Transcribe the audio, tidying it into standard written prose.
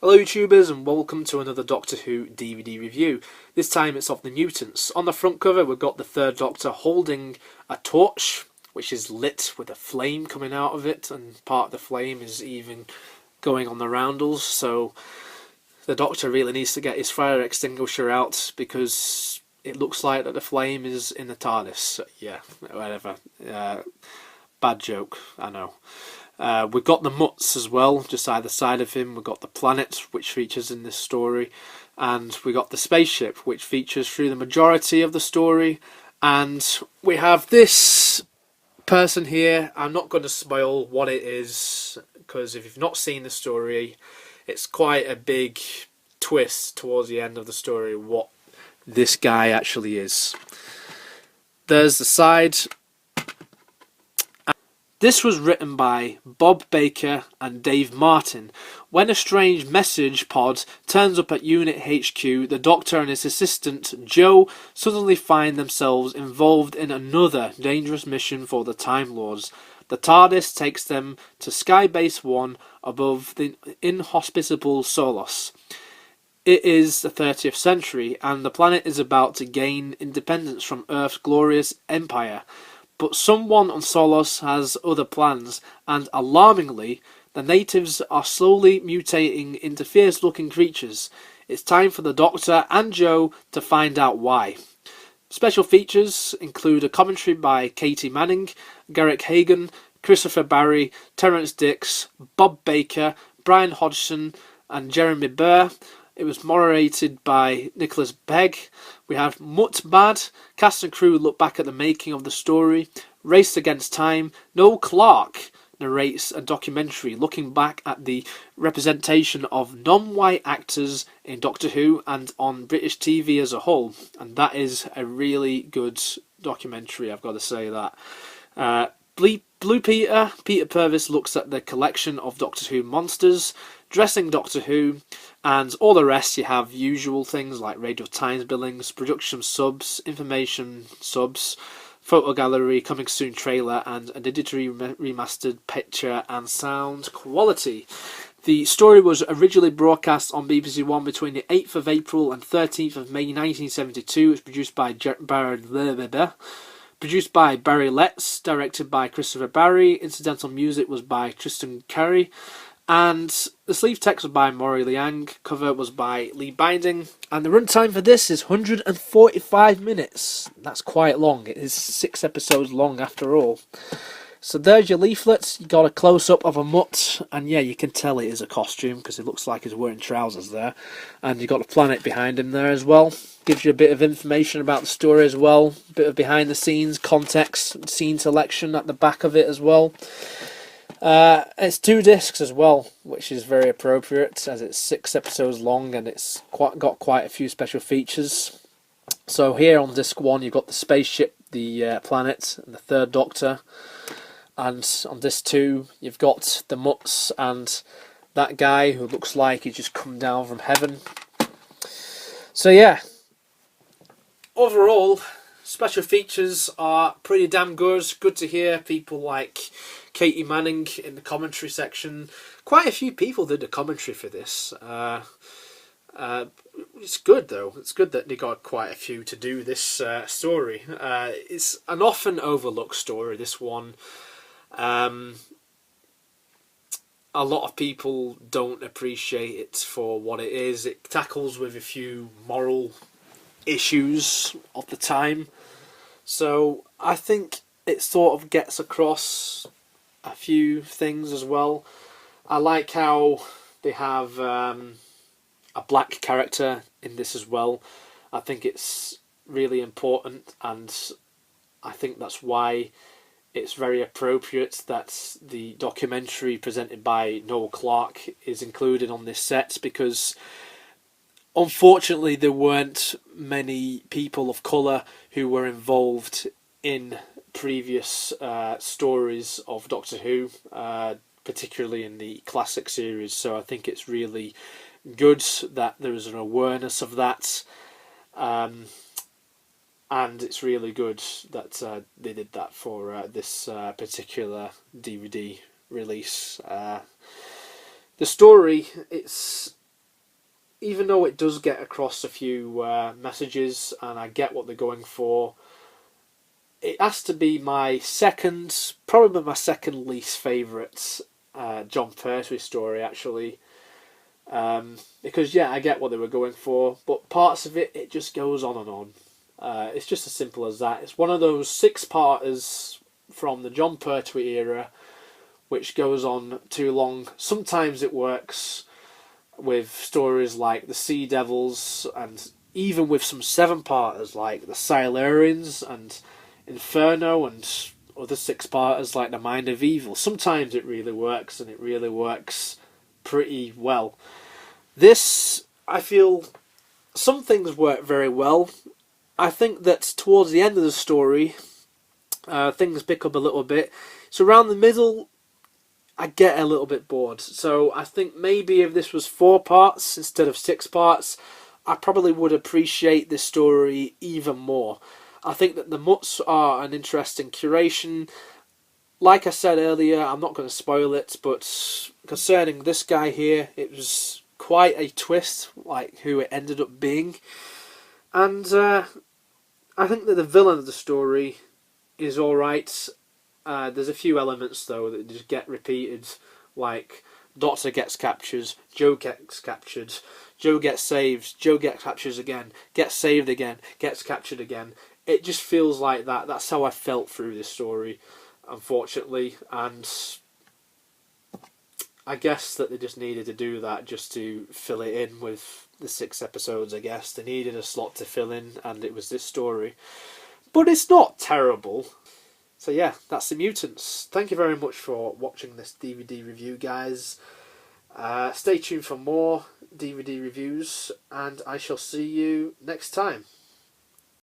Hello YouTubers and welcome to another Doctor Who DVD review. This time it's of the Mutants. On the front cover we've got the third Doctor holding a torch which is lit with a flame coming out of it, and part of the flame is even going on the roundels, so the Doctor really needs to get his fire extinguisher out because it looks like that the flame is in the TARDIS. Yeah, whatever. Bad joke, I know. We've got the Mutts as well, just either side of him. We've got the planet, which features in this story, and we got the spaceship, which features through the majority of the story. And we have this person here. I'm not going to spoil what it is, because if you've not seen the story, it's quite a big twist towards the end of the story, what this guy actually is. There's the side. This was written by Bob Baker and Dave Martin. When a strange message pod turns up at Unit HQ, the Doctor and his assistant Joe suddenly find themselves involved in another dangerous mission for the Time Lords. The TARDIS takes them to Skybase 1 above the inhospitable Solos. It is the 30th century, and the planet is about to gain independence from Earth's glorious empire. But someone on Solos has other plans, and alarmingly, the natives are slowly mutating into fierce-looking creatures. It's time for the Doctor and Joe to find out why. Special features include a commentary by Katie Manning, Garrick Hagan, Christopher Barry, Terence Dix, Bob Baker, Brian Hodgson, and Jeremy Burr. It was moderated by Nicholas Pegg. We have Mutt Bad. Cast and crew look back at the making of the story. Race Against Time. Noel Clarke narrates a documentary looking back at the representation of non-white actors in Doctor Who and on British TV as a whole. And that is a really good documentary, I've got to say that. Blue Peter Purvis looks at the collection of Doctor Who monsters, Dressing Doctor Who, and all the rest. You have usual things like Radio Times billings, production subs, information subs, photo gallery, coming soon trailer, and a digitally remastered picture and sound quality. The story was originally broadcast on BBC One between the 8th of April and 13th of May 1972. It was produced by Barry Letts, directed by Christopher Barry. Incidental music was by Tristan Carey. And the sleeve text was by Maury Liang. Cover was by Lee Binding. And the runtime for this is 145 minutes. That's quite long. It is 6 episodes long after all. So there's your leaflets. You got a close-up of a mutt. And yeah, you can tell it is a costume because it looks like he's wearing trousers there. And you got the planet behind him there as well. Gives you a bit of information about the story as well. A bit of behind the scenes, context, scene selection at the back of it as well. It's 2 discs as well, which is very appropriate as it's 6 episodes long and it's got quite a few special features. So here on disc 1 you've got the spaceship, the planet, and the third Doctor. And on disc 2 you've got the Mutts and that guy who looks like he's just come down from heaven. So yeah, overall, special features are pretty damn good. Good to hear people like Katie Manning in the commentary section. Quite a few people did the commentary for this. It's good though. It's good that they got quite a few to do this story. It's an often overlooked story, this one. A lot of people don't appreciate it for what it is. It tackles with a few moral issues of the time. So I think it sort of gets across a few things as well. I like how they have a black character in this as well. I think it's really important, and I think that's why it's very appropriate that the documentary presented by Noel Clarke is included on this set, because unfortunately there weren't many people of colour who were involved in previous stories of Doctor Who, particularly in the classic series. So I think it's really good that there is an awareness of that, and it's really good that they did that for this particular DVD release. The story, it's even though it does get across a few messages and I get what they're going for, it has to be probably my second least favourite Jon Pertwee story, actually. Because, yeah, I get what they were going for, but parts of it just goes on and on. It's just as simple as that. It's one of those six-parters from the Jon Pertwee era, which goes on too long. Sometimes it works with stories like the Sea Devils, and even with some seven-parters like the Silurians and Inferno, and other six-parters like the Mind of Evil. Sometimes it really works, and it really works pretty well. This, I feel, some things work very well. I think that towards the end of the story, things pick up a little bit. So around the middle, I get a little bit bored. So I think maybe if this was 4 parts instead of 6 parts, I probably would appreciate this story even more. I think that the Mutts are an interesting curation. Like I said earlier, I'm not going to spoil it, but concerning this guy here, it was quite a twist, like who it ended up being. And I think that the villain of the story is alright. There's a few elements, though, that just get repeated, like Doctor gets captured, Joe gets captured, Joe gets saved, Joe gets captured again, gets saved again, gets captured again. It just feels like that. That's how I felt through this story, unfortunately, and I guess that they just needed to do that just to fill it in with the 6 episodes, I guess. They needed a slot to fill in, and it was this story. But it's not terrible. So yeah, that's The Mutants. Thank you very much for watching this DVD review, guys. Stay tuned for more DVD reviews, and I shall see you next time.